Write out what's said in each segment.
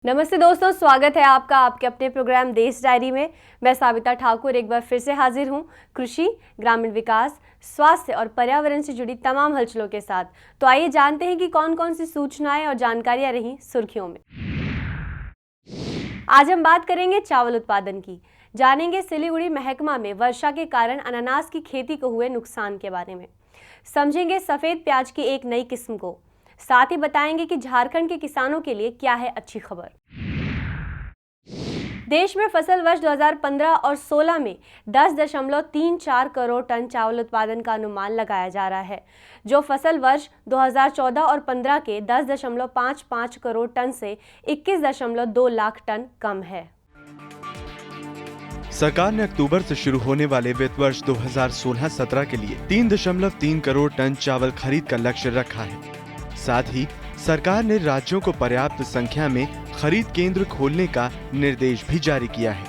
नमस्ते दोस्तों, स्वागत है आपका आपके अपने प्रोग्राम देश डायरी में। मैं साविता ठाकुर एक बार फिर से हाजिर हूं कृषि, ग्रामीण विकास, स्वास्थ्य और पर्यावरण से जुड़ी तमाम हलचलों के साथ। तो आइए जानते हैं कि कौन कौन सी सूचनाएं और जानकारियां रही सुर्खियों में। आज हम बात करेंगे चावल उत्पादन की। जानेंगे सिलीगुड़ी महकमा में वर्षा के कारण अनानास की खेती को हुए नुकसान के बारे में। समझेंगे सफेद प्याज की एक नई किस्म को। साथ ही बताएंगे कि झारखंड के किसानों के लिए क्या है अच्छी खबर। देश में फसल वर्ष 2015 और 16 में 10.34 करोड़ टन चावल उत्पादन का अनुमान लगाया जा रहा है, जो फसल वर्ष 2014 और 15 के 10.55 करोड़ टन से 21.2 लाख टन कम है। सरकार ने अक्टूबर से शुरू होने वाले वित्त वर्ष 2016-17 के लिए 3.3 करोड़ टन चावल खरीद का लक्ष्य रखा है। साथ ही सरकार ने राज्यों को पर्याप्त संख्या में खरीद केंद्र खोलने का निर्देश भी जारी किया है।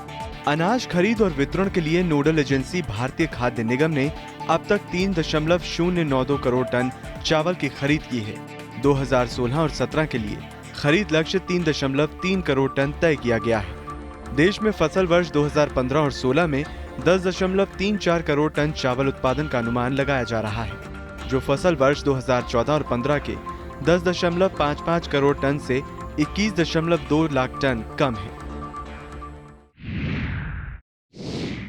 अनाज खरीद और वितरण के लिए नोडल एजेंसी भारतीय खाद्य निगम ने अब तक 3.092 करोड़ टन चावल की खरीद की है। 2016 और 17 के लिए खरीद लक्ष्य 3.3 करोड़ टन तय किया गया है। देश में फसल वर्ष 2015 और 16 में 10.34 करोड़ टन चावल उत्पादन का अनुमान लगाया जा रहा है, जो फसल वर्ष 2014 और 15 के 10.55 करोड़ टन से 21.2 लाख टन कम है।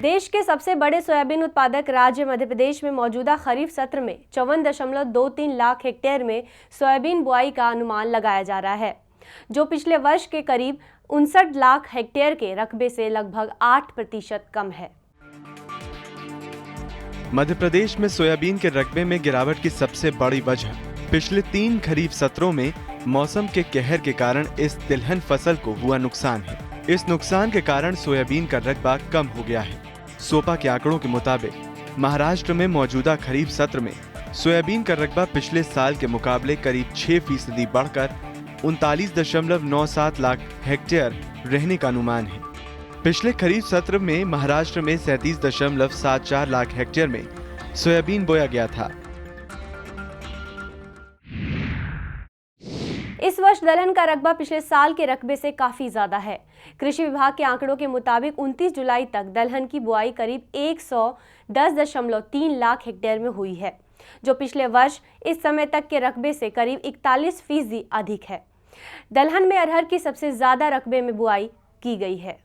देश के सबसे बड़े सोयाबीन उत्पादक राज्य मध्य प्रदेश में मौजूदा खरीफ सत्र में 54.23 लाख हेक्टेयर में सोयाबीन बुआई का अनुमान लगाया जा रहा है, जो पिछले वर्ष के करीब 59 लाख हेक्टेयर के रकबे से लगभग 8% कम है। मध्य प्रदेश में सोयाबीन के रकबे में गिरावट की सबसे बड़ी वजह पिछले 3 खरीफ सत्रों में मौसम के कहर के कारण इस तिलहन फसल को हुआ नुकसान है। इस नुकसान के कारण सोयाबीन का रकबा कम हो गया है। सोपा के आंकड़ों के मुताबिक महाराष्ट्र में मौजूदा खरीफ सत्र में सोयाबीन का रकबा पिछले साल के मुकाबले करीब 6% बढ़कर 39.97 लाख हेक्टेयर रहने का अनुमान है। पिछले खरीफ सत्र में महाराष्ट्र में 37.74 लाख हेक्टेयर में सोयाबीन बोया गया था। इस वर्ष दलहन का रकबा पिछले साल के रकबे से काफी ज्यादा है। कृषि विभाग के आंकड़ों के मुताबिक 29 जुलाई तक दलहन की बुआई करीब 110.3 लाख हेक्टेयर में हुई है, जो पिछले वर्ष इस समय तक के रकबे से करीब 41% अधिक है। दलहन में अरहर की सबसे ज्यादा रकबे में बुआई की गई है।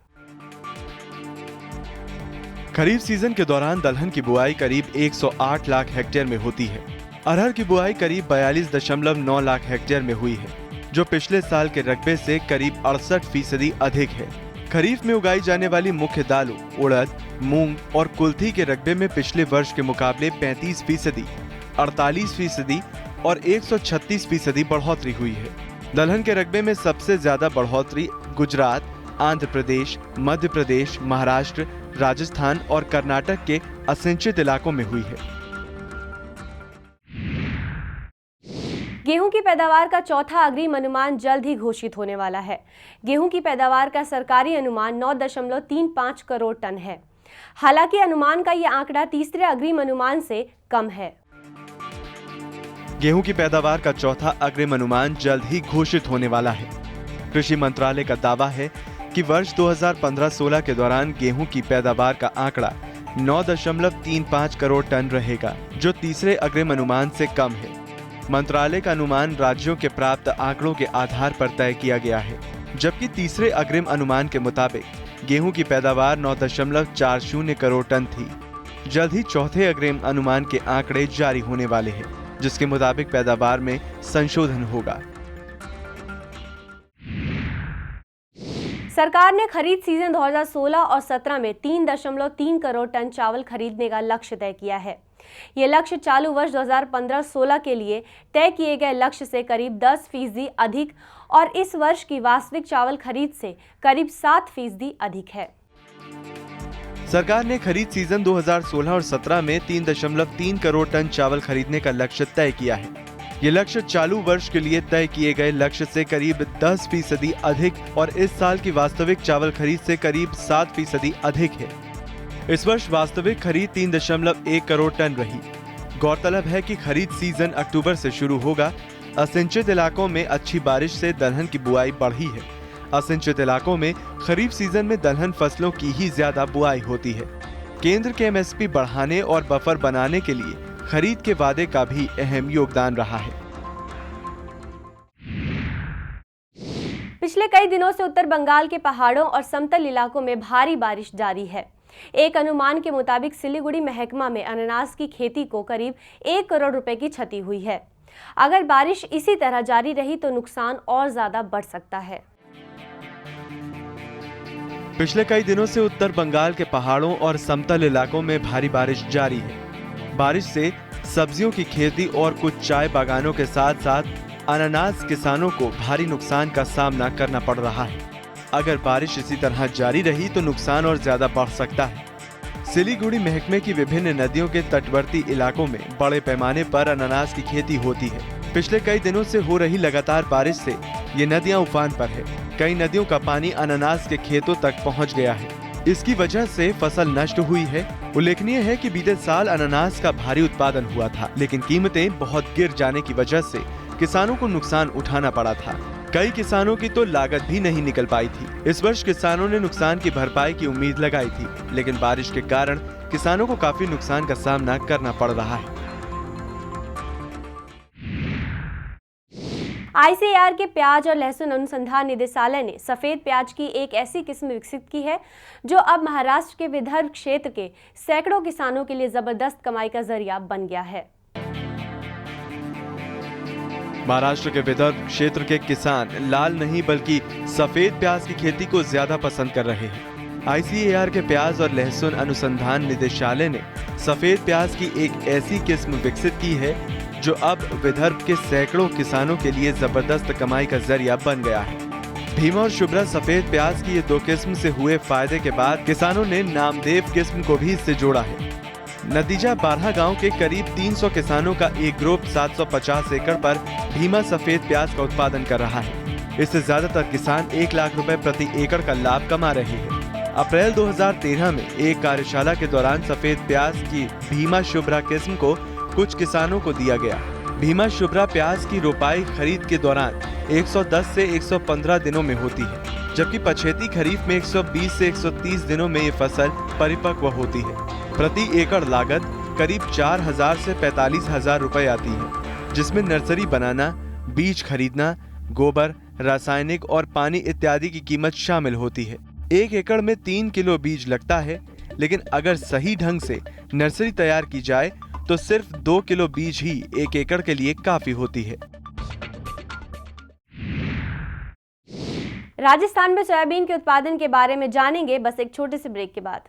खरीफ सीजन के दौरान दलहन की बुआई करीब 108 लाख हेक्टेयर में होती है। अरहर की बुआई करीब 42.9 लाख हेक्टेयर में हुई है, जो पिछले साल के रकबे से करीब 68% अधिक है। खरीफ में उगाई जाने वाली मुख्य दालों उड़द, मूंग और कुल्थी के रकबे में पिछले वर्ष के मुकाबले 35%, 48% और 136% बढ़ोतरी हुई है। दलहन के रकबे में सबसे ज्यादा बढ़ोतरी गुजरात, आंध्र प्रदेश, मध्य प्रदेश, महाराष्ट्र, राजस्थान और कर्नाटक के असिंचित इलाकों में हुई है। गेहूं की पैदावार का चौथा अग्रिम अनुमान जल्द ही घोषित होने वाला है। गेहूं की पैदावार का सरकारी अनुमान 9.35 करोड़ टन है। हालांकि अनुमान का यह आंकड़ा तीसरे अग्रिम अनुमान से कम है। गेहूं की पैदावार का चौथा अग्रिम अनुमान जल्द ही घोषित होने वाला है। कृषि मंत्रालय का दावा है कि वर्ष 2015-16 के दौरान गेहूं की पैदावार का आंकड़ा 9.35 करोड़ टन रहेगा, जो तीसरे अग्रिम अनुमान से कम है। मंत्रालय का अनुमान राज्यों के प्राप्त आंकड़ों के आधार पर तय किया गया है, जबकि तीसरे अग्रिम अनुमान के मुताबिक गेहूं की पैदावार 9.40 करोड़ टन थी। जल्द ही चौथे अग्रिम अनुमान के आंकड़े जारी होने वाले हैं, जिसके मुताबिक पैदावार में संशोधन होगा। सरकार ने खरीद सीजन 2016 और 17 में 3.3 करोड़ टन चावल खरीदने का लक्ष्य तय किया है। ये लक्ष्य चालू वर्ष 2015-16 के लिए तय किए गए लक्ष्य से करीब 10% अधिक और इस वर्ष की वास्तविक चावल खरीद से करीब 7% अधिक है। सरकार ने खरीद सीजन 2016 और 17 में 3.3 करोड़ टन चावल खरीदने का लक्ष्य तय किया है। ये लक्ष्य चालू वर्ष के लिए तय किए गए लक्ष्य से करीब 10% अधिक और इस साल की वास्तविक चावल खरीद से करीब 7% अधिक है। इस वर्ष वास्तविक खरीद 3.1 करोड़ टन रही। गौरतलब है कि खरीद सीजन अक्टूबर से शुरू होगा। असिंचित इलाकों में अच्छी बारिश से दलहन की बुआई बढ़ी है। असिंचित इलाकों में खरीफ सीजन में दलहन फसलों की ही ज्यादा बुआई होती है। केंद्र के एमएसपी बढ़ाने और बफर बनाने के लिए खरीद के वादे का भी अहम योगदान रहा है। पिछले कई दिनों से उत्तर बंगाल के पहाड़ों और समतल इलाकों में भारी बारिश जारी है। एक अनुमान के मुताबिक सिलीगुड़ी महकमा में अनानास की खेती को करीब 1 करोड़ रुपए की क्षति हुई है। अगर बारिश इसी तरह जारी रही तो नुकसान और ज्यादा बढ़ सकता है। पिछले कई दिनों से उत्तर बंगाल के पहाड़ों और समतल इलाकों में भारी बारिश जारी है। बारिश से सब्जियों की खेती और कुछ चाय बागानों के साथ साथ अनानास किसानों को भारी नुकसान का सामना करना पड़ रहा है। अगर बारिश इसी तरह जारी रही तो नुकसान और ज्यादा बढ़ सकता है। सिलीगुड़ी महकमे की विभिन्न नदियों के तटवर्ती इलाकों में बड़े पैमाने पर अनानास की खेती होती है। पिछले कई दिनों से हो रही लगातार बारिश से ये नदियां उफान पर है। कई नदियों का पानी अनानास के खेतों तक पहुंच गया है। इसकी वजह से फसल नष्ट हुई है। उल्लेखनीय है कि बीते साल अनानास का भारी उत्पादन हुआ था, लेकिन कीमतें बहुत गिर जाने की वजह से किसानों को नुकसान उठाना पड़ा था। कई किसानों की तो लागत भी नहीं निकल पाई थी। इस वर्ष किसानों ने नुकसान की भरपाई की उम्मीद लगाई थी, लेकिन बारिश के कारण किसानों को काफी नुकसान का सामना करना पड़ रहा है। आईसीएआर के प्याज और लहसुन अनुसंधान निदेशालय ने सफेद प्याज की एक ऐसी किस्म विकसित की है जो अब महाराष्ट्र के विदर्भ क्षेत्र के सैकड़ों किसानों के लिए जबरदस्त कमाई का जरिया बन गया है। महाराष्ट्र के विदर्भ क्षेत्र के किसान लाल नहीं बल्कि सफेद प्याज की खेती को ज्यादा पसंद कर रहे हैं। आईसीएआर के प्याज और लहसुन अनुसंधान निदेशालय ने सफेद प्याज की एक ऐसी किस्म विकसित की है जो अब विदर्भ के सैकड़ों किसानों के लिए जबरदस्त कमाई का जरिया बन गया है। भीमा और शुभ्रा सफेद प्याज की ये दो किस्म से हुए फायदे के बाद किसानों ने नामदेव किस्म को भी इससे जोड़ा है। नतीजा 12 गांव के करीब 300 किसानों का एक ग्रुप 750 एकड़ पर भीमा सफेद प्याज का उत्पादन कर रहा है। इससे ज्यादातर किसान 1 लाख रुपए प्रति एकड़ का लाभ कमा रहे हैं। अप्रैल 2013 में एक कार्यशाला के दौरान सफेद प्याज की भीमा शुभ्रा किस्म को कुछ किसानों को दिया गया। भीमा शुभ्रा प्याज की रोपाई खरीद के दौरान 110 से 115 दिनों में होती है, जबकि पछेती खरीफ में 120 से 130 दिनों में ये फसल परिपक्व होती है। प्रति एकड़ लागत करीब 4,000 से 45,000 रुपए आती है, जिसमें नर्सरी बनाना, बीज खरीदना, गोबर, रासायनिक और पानी इत्यादि की कीमत शामिल होती है। 1 एकड़ में 3 किलो बीज लगता है, लेकिन अगर सही ढंग से नर्सरी तैयार की जाए तो सिर्फ 2 किलो बीज ही 1 एकड़ के लिए काफी होती है। राजस्थान में सोयाबीन के उत्पादन के बारे में जानेंगे बस एक छोटे से ब्रेक के बाद।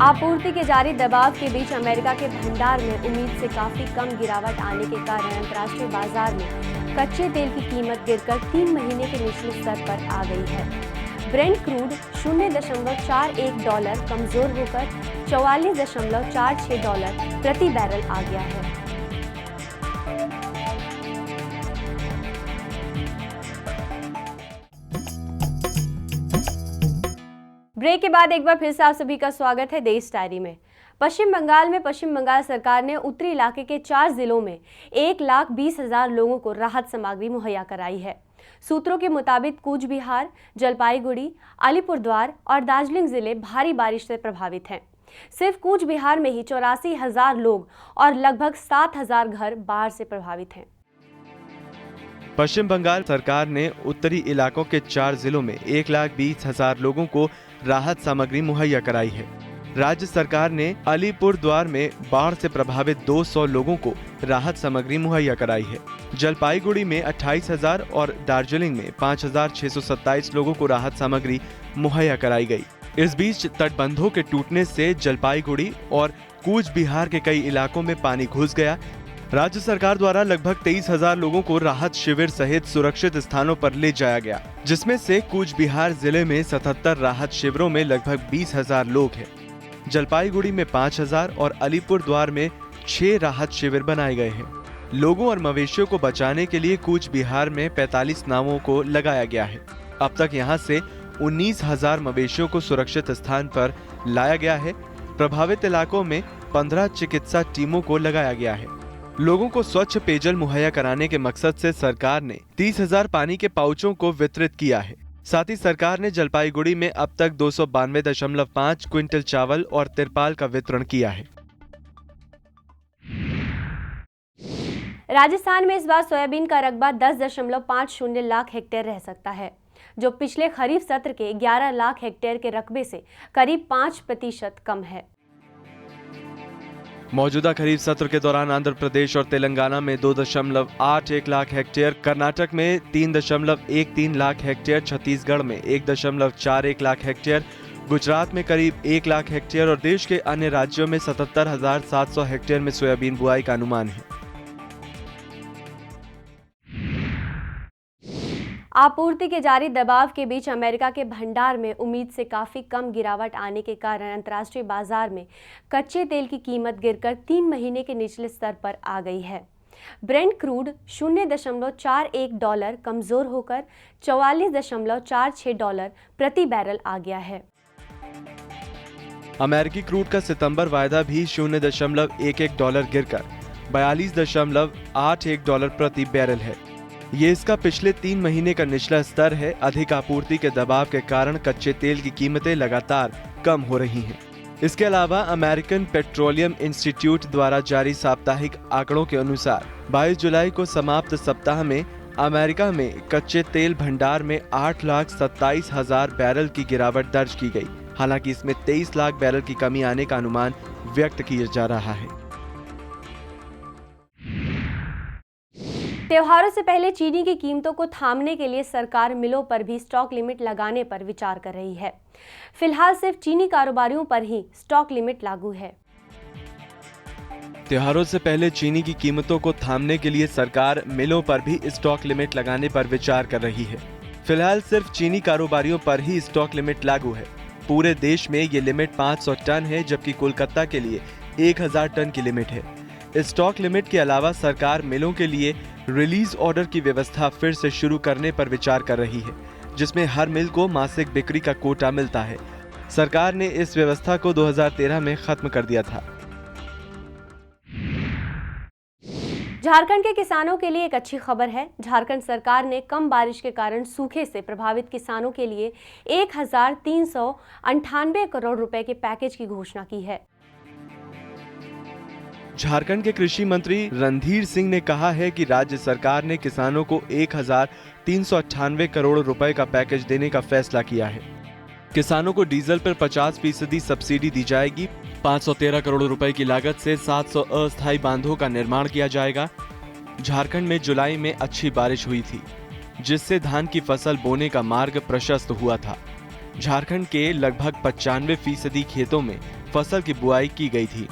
आपूर्ति के जारी दबाव के बीच अमेरिका के भंडार में उम्मीद से काफी कम गिरावट आने के कारण अंतर्राष्ट्रीय बाजार में कच्चे तेल की कीमत गिरकर 3 महीने के निचले स्तर पर आ गई है। ब्रेंट क्रूड 0.41 डॉलर कमजोर होकर 44.46 डॉलर प्रति बैरल आ गया है। ब्रेक के बाद एक बार फिर से आप सभी का स्वागत है देश डायरी में। पश्चिम बंगाल में पश्चिम बंगाल सरकार ने उत्तरी इलाके के 4 जिलों में 1,20,000 लोगों को राहत सामग्री मुहैया कराई है। सूत्रों के मुताबिक कूच बिहार, जलपाईगुड़ी, अलीपुरद्वार और दार्जिलिंग जिले भारी बारिश से प्रभावित हैं। सिर्फ कूच बिहार में ही 84,000 लोग और लगभग 7,000 घर बाढ़ से प्रभावित हैं। पश्चिम बंगाल सरकार ने उत्तरी इलाकों के 4 जिलों में 1,20,000 लोगों को राहत सामग्री मुहैया कराई है। राज्य सरकार ने अलीपुरद्वार में बाढ़ से प्रभावित 200 लोगों को राहत सामग्री मुहैया कराई है। जलपाईगुड़ी में 28,000 और दार्जिलिंग में 5,627 लोगों को राहत सामग्री मुहैया कराई गई। इस बीच तटबंधों के टूटने से जलपाईगुड़ी और कूच बिहार के कई इलाकों में पानी घुस गया। राज्य सरकार द्वारा लगभग 23,000 लोगों को राहत शिविर सहित सुरक्षित स्थानों पर ले जाया गया, जिसमें से कूच बिहार जिले में 77 राहत शिविरों में लगभग 20,000 लोग हैं। जलपाईगुड़ी में 5,000 और अलीपुरद्वार में 6 राहत शिविर बनाए गए हैं। लोगों और मवेशियों को बचाने के लिए कूच बिहार में 45 नावों को लगाया गया है। अब तक यहां से 19,000 मवेशियों को सुरक्षित स्थान पर लाया गया है। प्रभावित इलाकों में 15 चिकित्सा टीमों को लगाया गया है। लोगों को स्वच्छ पेयजल मुहैया कराने के मकसद से सरकार ने 30,000 पानी के पाउचों को वितरित किया है। साथ ही सरकार ने जलपाईगुड़ी में अब तक 292.5 क्विंटल चावल और तिरपाल का वितरण किया है। राजस्थान में इस बार सोयाबीन का रकबा 10.50 लाख हेक्टेयर रह सकता है, जो पिछले खरीफ सत्र के 11 लाख हेक्टेयर के रकबे से करीब 5% कम है। मौजूदा खरीफ सत्र के दौरान आंध्र प्रदेश और तेलंगाना में 2.81 लाख हेक्टेयर, कर्नाटक में 3.13 लाख हेक्टेयर, छत्तीसगढ़ में 1.41 लाख हेक्टेयर, गुजरात में करीब 1 लाख हेक्टेयर और देश के अन्य राज्यों में 77,700 हेक्टेयर में सोयाबीन बुआई का अनुमान है। आपूर्ति के जारी दबाव के बीच अमेरिका के भंडार में उम्मीद से काफ़ी कम गिरावट आने के कारण अंतर्राष्ट्रीय बाजार में कच्चे तेल की कीमत गिरकर 3 महीने के निचले स्तर पर आ गई है। ब्रेंट क्रूड $0.41 कमज़ोर होकर $44.46 प्रति बैरल आ गया है। अमेरिकी क्रूड का सितंबर वायदा भी $0.11 गिरकर $42.81 प्रति बैरल है। ये इसका पिछले 3 महीने का निचला स्तर है। अधिक आपूर्ति के दबाव के कारण कच्चे तेल की कीमतें लगातार कम हो रही हैं। इसके अलावा अमेरिकन पेट्रोलियम इंस्टीट्यूट द्वारा जारी साप्ताहिक आंकड़ों के अनुसार 22 जुलाई को समाप्त सप्ताह में अमेरिका में कच्चे तेल भंडार में 8,27,000 बैरल की गिरावट दर्ज की गई। हालांकि इसमें 23 लाख बैरल की कमी आने का अनुमान व्यक्त किया जा रहा है। त्योहारों से पहले चीनी की कीमतों को थामने के लिए सरकार मिलों पर भी स्टॉक लिमिट लगाने पर विचार कर रही है। फिलहाल सिर्फ चीनी कारोबारियों पर ही स्टॉक लिमिट लागू है। त्योहारों से पहले चीनी की कीमतों को थामने के लिए सरकार मिलों पर भी स्टॉक लिमिट लगाने पर विचार कर रही है। फिलहाल सिर्फ चीनी कारोबारियों पर ही स्टॉक लिमिट लागू है। पूरे देश में ये लिमिट 500 टन है, जबकि कोलकाता के लिए 1000 टन की लिमिट है। स्टॉक लिमिट के अलावा सरकार मिलों के लिए रिलीज ऑर्डर की व्यवस्था फिर से शुरू करने पर विचार कर रही है, जिसमें हर मिल को मासिक बिक्री का कोटा मिलता है। सरकार ने इस व्यवस्था को 2013 में खत्म कर दिया था। झारखंड के किसानों के लिए एक अच्छी खबर है। झारखंड सरकार ने कम बारिश के कारण सूखे से प्रभावित किसानों के लिए 1,398 करोड़ रुपए के पैकेज की घोषणा की है। झारखंड के कृषि मंत्री रणधीर सिंह ने कहा है कि राज्य सरकार ने किसानों को 1,398 करोड़ रुपए का पैकेज देने का फैसला किया है। किसानों को डीजल पर 50% सब्सिडी दी जाएगी। 513 करोड़ रुपए की लागत से 700 अस्थायी बांधों का निर्माण किया जाएगा। झारखंड में जुलाई में अच्छी बारिश हुई थी, जिससे धान की फसल बोने का मार्ग प्रशस्त हुआ था। झारखंड के लगभग 95% खेतों में फसल की बुआई की गई थी।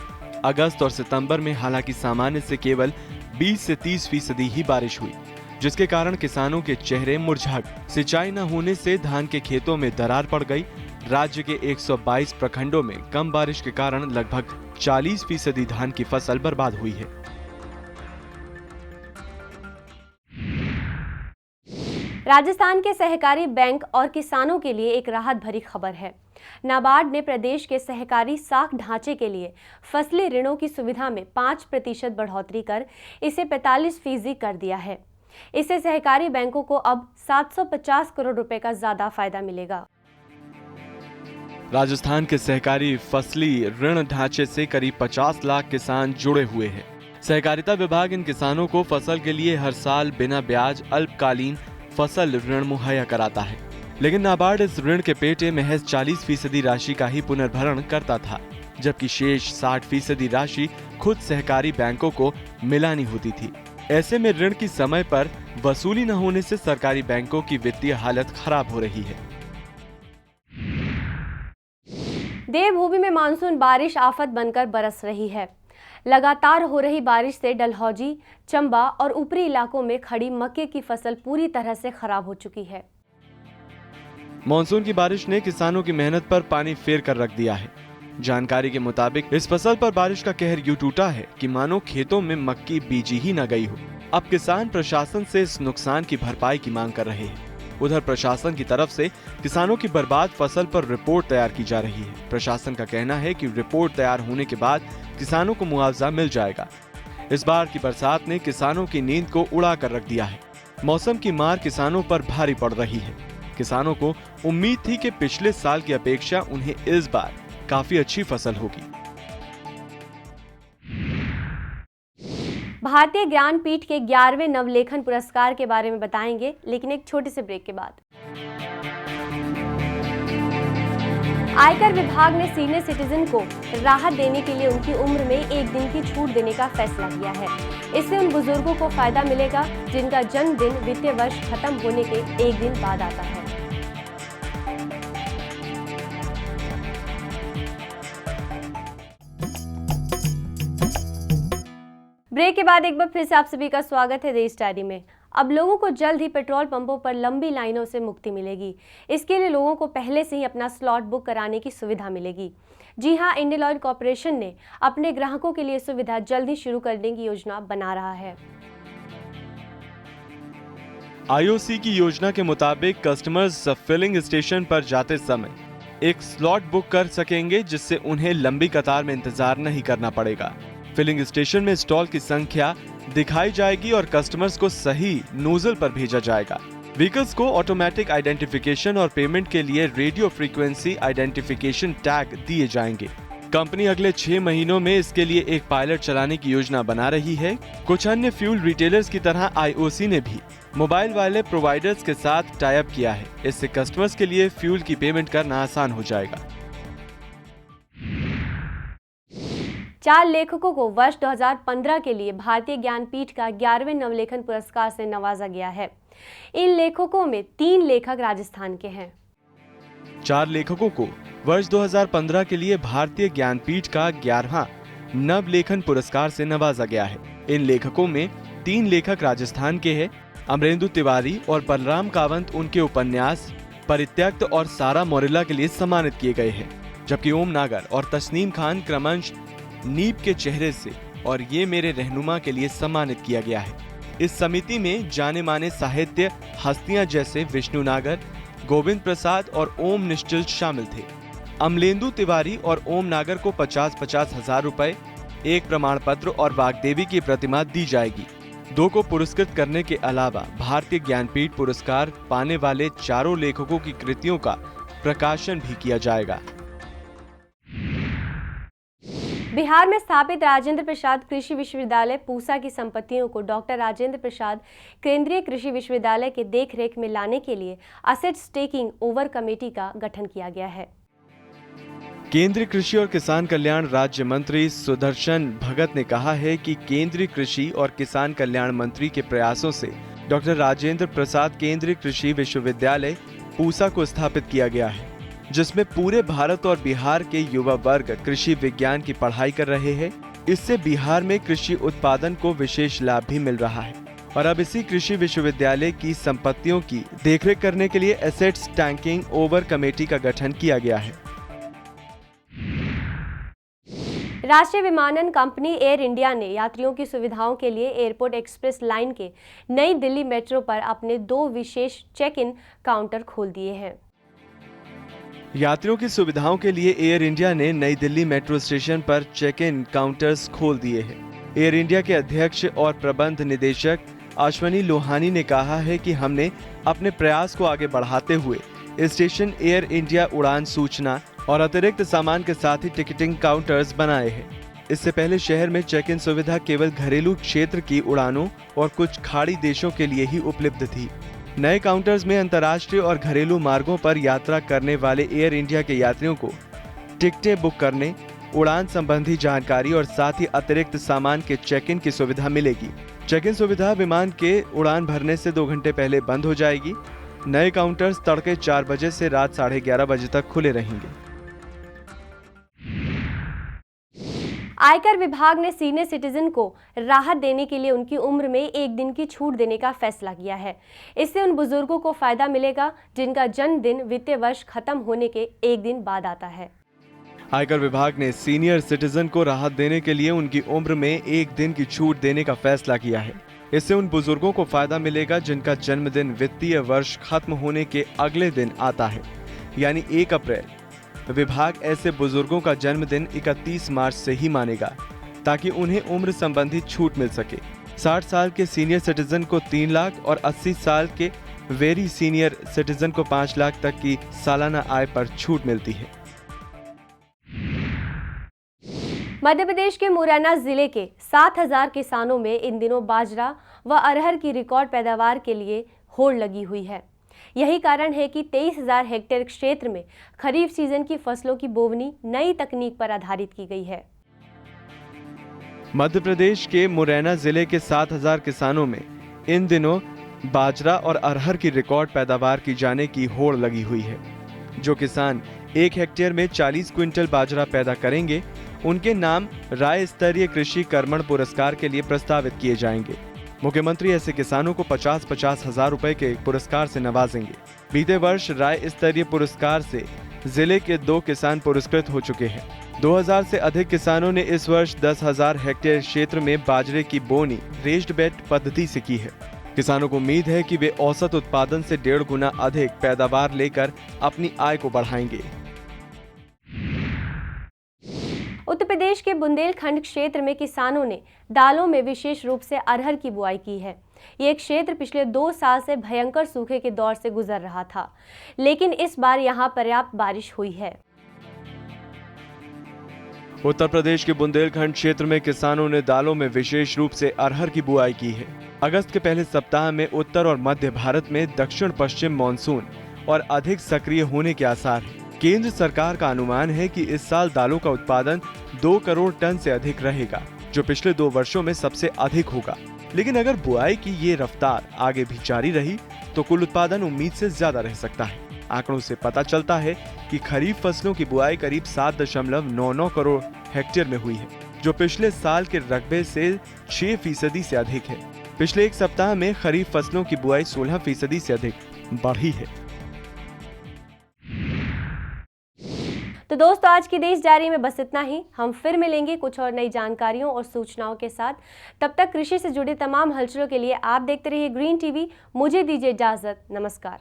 अगस्त और सितंबर में हालांकि सामान्य से केवल 20 से 30% ही बारिश हुई, जिसके कारण किसानों के चेहरे मुरझा गए। सिंचाई न होने से धान के खेतों में दरार पड़ गई। राज्य के 122 प्रखंडों में कम बारिश के कारण लगभग 40% धान की फसल बर्बाद हुई है। राजस्थान के सहकारी बैंक और किसानों के लिए एक राहत भरी खबर है। नाबार्ड ने प्रदेश के सहकारी साख ढांचे के लिए फसली ऋणों की सुविधा में 5% बढ़ोतरी कर इसे 45% कर दिया है। इससे सहकारी बैंकों को अब 750 करोड़ रुपए का ज्यादा फायदा मिलेगा। राजस्थान के सहकारी फसली ऋण ढांचे से करीब 50 लाख किसान जुड़े हुए हैं। सहकारिता विभाग इन किसानों को फसल के लिए हर साल बिना ब्याज अल्पकालीन फसल ऋण मुहैया कराता है, लेकिन नाबार्ड इस ऋण के पेटे महज 40% राशि का ही पुनर्भरण करता था, जबकि शेष 60% राशि खुद सहकारी बैंकों को मिलानी होती थी। ऐसे में ऋण की समय पर वसूली न होने से सरकारी बैंकों की वित्तीय हालत खराब हो रही है। देवभूमि में मानसून बारिश आफत बनकर बरस रही है। लगातार हो रही बारिश से डलहौजी, चंबा और ऊपरी इलाकों में खड़ी मक्के की फसल पूरी तरह से खराब हो चुकी है। मानसून की बारिश ने किसानों की मेहनत पर पानी फेर कर रख दिया है। जानकारी के मुताबिक इस फसल पर बारिश का कहर यूं टूटा है कि मानो खेतों में मक्की बीजी ही न गई हो। अब किसान प्रशासन से इस नुकसान की भरपाई की मांग कर रहे हैं। उधर प्रशासन की तरफ से किसानों की बर्बाद फसल पर रिपोर्ट तैयार की जा रही है। प्रशासन का कहना है कि रिपोर्ट तैयार होने के बाद किसानों को मुआवजा मिल जाएगा। इस बार की बरसात ने किसानों की नींद को उड़ा कर रख दिया है। मौसम की मार किसानों पर भारी पड़ रही है। किसानों को उम्मीद थी कि पिछले साल की अपेक्षा उन्हें इस बार काफी अच्छी फसल होगी। भारतीय ज्ञानपीठ के 11वें नवलेखन पुरस्कार के बारे में बताएंगे, लेकिन एक छोटे से ब्रेक के बाद। आयकर विभाग ने सीनियर सिटीजन को राहत देने के लिए उनकी उम्र में 1 दिन की छूट देने का फैसला किया है। इससे उन बुजुर्गों को फायदा मिलेगा जिनका जन्मदिन वित्तीय वर्ष खत्म होने के 1 दिन बाद आता है। ब्रेक के बाद एक बार फिर से आप सभी का स्वागत है देश डायरी में। अब लोगों को जल्द ही पेट्रोल पंपों पर लंबी लाइनों से मुक्ति मिलेगी। इसके लिए लोगों को पहले से ही अपना स्लॉट बुक कराने की सुविधा मिलेगी। जी हां, इंडियन ऑयल कॉर्पोरेशन ने अपने ग्राहकों के लिए सुविधा जल्द ही शुरू करने की योजना बना रहा है। आईओसी की योजना के मुताबिक कस्टमर्स फिलिंग स्टेशन पर जाते समय एक स्लॉट बुक कर सकेंगे, जिससे उन्हें लंबी कतार में इंतजार नहीं करना पड़ेगा। फिलिंग स्टेशन में स्टॉल की संख्या दिखाई जाएगी और कस्टमर्स को सही नोजल पर भेजा जाएगा। व्हीकल्स को ऑटोमेटिक आइडेंटिफिकेशन और पेमेंट के लिए रेडियो फ्रीक्वेंसी आइडेंटिफिकेशन टैग दिए जाएंगे। कंपनी अगले 6 महीनों में इसके लिए एक पायलट चलाने की योजना बना रही है। कुछ अन्य फ्यूल रिटेलर्स की तरह आईओसी ने भी मोबाइल वाले प्रोवाइडर्स के साथ टाई अप किया है। इससे कस्टमर्स के लिए फ्यूल की पेमेंट करना आसान हो जाएगा। 4 लेखकों को वर्ष 2015 के लिए भारतीय ज्ञानपीठ का 11वें नवलेखन पुरस्कार से नवाजा गया है। इन लेखकों में 3 लेखक राजस्थान के हैं। 4 लेखकों को वर्ष 2015 के लिए भारतीय ज्ञानपीठ का 11वां नवलेखन पुरस्कार से नवाजा गया है। इन लेखकों में 3 लेखक राजस्थान के हैं। अमरेंदु तिवारी और बलराम कावंत उनके उपन्यास परित्यक्त और सारा मोरेला के लिए सम्मानित किए गए हैं, जबकि ओम नागर और तस्नीम खान क्रमश नीब के चेहरे से और ये मेरे रहनुमा के लिए सम्मानित किया गया है। इस समिति में जाने माने साहित्य हस्तियां जैसे विष्णु नागर, गोविंद प्रसाद और ओम निश्चल शामिल थे। अमलेंदु तिवारी और ओम नागर को 50-50 हजार रुपए, एक प्रमाण पत्र और वाग्देवी की प्रतिमा दी जाएगी। 2 को पुरस्कृत करने के अलावा भारतीय ज्ञानपीठ पुरस्कार पाने वाले 4 लेखकों की कृतियों का प्रकाशन भी किया जाएगा। बिहार में स्थापित राजेंद्र प्रसाद कृषि विश्वविद्यालय पूसा की संपत्तियों को डॉक्टर राजेंद्र प्रसाद केंद्रीय कृषि विश्वविद्यालय के देखरेख में लाने के लिए असेट्स टेकिंग ओवर कमेटी का गठन किया गया है। केंद्रीय कृषि और किसान कल्याण राज्य मंत्री सुदर्शन भगत ने कहा है कि केंद्रीय कृषि और किसान कल्याण मंत्री के प्रयासों से डॉक्टर राजेंद्र प्रसाद केंद्रीय कृषि विश्वविद्यालय पूसा को स्थापित किया गया है, जिसमें पूरे भारत और बिहार के युवा वर्ग कृषि विज्ञान की पढ़ाई कर रहे हैं। इससे बिहार में कृषि उत्पादन को विशेष लाभ भी मिल रहा है और अब इसी कृषि विश्वविद्यालय की संपत्तियों की देखरेख करने के लिए एसेट्स टैंकिंग ओवर कमेटी का गठन किया गया है। राष्ट्रीय विमानन कंपनी एयर इंडिया ने यात्रियों की सुविधाओं के लिए एयरपोर्ट एक्सप्रेस लाइन के नई दिल्ली मेट्रो पर अपने 2 विशेष चेक इन काउंटर खोल दिए हैं। यात्रियों की सुविधाओं के लिए एयर इंडिया ने नई दिल्ली मेट्रो स्टेशन पर चेक इन काउंटर्स खोल दिए हैं। एयर इंडिया के अध्यक्ष और प्रबंध निदेशक अश्वनी लोहानी ने कहा है कि हमने अपने प्रयास को आगे बढ़ाते हुए स्टेशन एयर इंडिया उड़ान सूचना और अतिरिक्त सामान के साथ ही टिकटिंग काउंटर्स बनाए हैं। इससे पहले शहर में चेक इन सुविधा केवल घरेलू क्षेत्र की उड़ानों और कुछ खाड़ी देशों के लिए ही उपलब्ध थी। नए काउंटर्स में अंतर्राष्ट्रीय और घरेलू मार्गों पर यात्रा करने वाले एयर इंडिया के यात्रियों को टिकटें बुक करने, उड़ान संबंधी जानकारी और साथ ही अतिरिक्त सामान के चेक इन की सुविधा मिलेगी। चेक इन सुविधा विमान के उड़ान भरने से 2 घंटे पहले बंद हो जाएगी। नए काउंटर्स तड़के 4 बजे से रात 11:30 बजे तक खुले रहेंगे। आयकर विभाग ने सीनियर सिटीजन को राहत देने के लिए उनकी उम्र में 1 दिन की छूट देने का फैसला किया है। इससे उन बुजुर्गों को फायदा मिलेगा जिनका जन्मदिन वित्तीय वर्ष खत्म होने के 1 दिन बाद आता है। आयकर विभाग ने सीनियर सिटीजन को राहत देने के लिए उनकी उम्र में 1 दिन की छूट देने का फैसला किया है। इससे उन बुजुर्गों को फायदा मिलेगा जिनका जन्मदिन वित्तीय वर्ष खत्म होने के अगले दिन आता है, यानी 1 अप्रैल। विभाग ऐसे बुजुर्गों का जन्मदिन 31 मार्च से ही मानेगा। ताकि उन्हें उम्र संबंधी छूट मिल सके। 60 साल के सीनियर सिटीजन को 3 लाख और 80 साल के वेरी सीनियर सिटीजन को 5 लाख तक की सालाना आय पर छूट मिलती है। मध्य प्रदेश के मुरैना जिले के 7,000 किसानों में इन दिनों बाजरा व अरहर की रिकॉर्ड पैदावार के लिए होड़ लगी हुई है। यही कारण है कि 23,000 हेक्टेयर क्षेत्र में खरीफ सीजन की फसलों की बोवनी नई तकनीक पर आधारित की गई है। मध्य प्रदेश के मुरैना जिले के 7,000 किसानों में इन दिनों बाजरा और अरहर की रिकॉर्ड पैदावार की जाने की होड़ लगी हुई है। जो किसान 1 हेक्टेयर में 40 क्विंटल बाजरा पैदा करेंगे, उनके नाम राय स्तरीय कृषि कर्मण पुरस्कार के लिए प्रस्तावित किए जाएंगे। मुख्यमंत्री ऐसे किसानों को 50-50 हजार रुपए के पुरस्कार से नवाजेंगे। बीते वर्ष राय स्तरीय पुरस्कार से जिले के 2 किसान पुरस्कृत हो चुके हैं। 2000 से अधिक किसानों ने इस वर्ष 10,000 हेक्टेयर क्षेत्र में बाजरे की बोनी रेस्ड बेड पद्धति से की है। किसानों को उम्मीद है कि वे औसत उत्पादन से 1.5 गुना अधिक पैदावार लेकर अपनी आय को बढ़ाएंगे। उत्तर प्रदेश के बुंदेलखंड क्षेत्र में किसानों ने दालों में विशेष रूप से अरहर की बुआई की है। ये क्षेत्र पिछले 2 साल से भयंकर सूखे के दौर से गुजर रहा था, लेकिन इस बार यहाँ पर्याप्त बारिश हुई है। उत्तर प्रदेश के बुंदेलखंड क्षेत्र में किसानों ने दालों में विशेष रूप से अरहर की बुआई की है। अगस्त के पहले सप्ताह में उत्तर और मध्य भारत में दक्षिण पश्चिम मानसून और अधिक सक्रिय होने के आसार हैं। केंद्र सरकार का अनुमान है कि इस साल दालों का उत्पादन 2 करोड़ टन से अधिक रहेगा, जो पिछले 2 वर्षों में सबसे अधिक होगा। लेकिन अगर बुआई की ये रफ्तार आगे भी जारी रही तो कुल उत्पादन उम्मीद से ज्यादा रह सकता है। आंकड़ों से पता चलता है कि खरीफ फसलों की बुआई करीब 7.99 करोड़ हेक्टेयर में हुई है, जो पिछले साल के रकबे से 6% से अधिक है। पिछले 1 सप्ताह में खरीफ फसलों की बुआई 16% से अधिक बढ़ी है। तो दोस्तों, आज की देश डायरी में बस इतना ही। हम फिर मिलेंगे कुछ और नई जानकारियों और सूचनाओं के साथ। तब तक कृषि से जुड़े तमाम हलचलों के लिए आप देखते रहिए ग्रीन टीवी। मुझे दीजिए इजाजत। नमस्कार।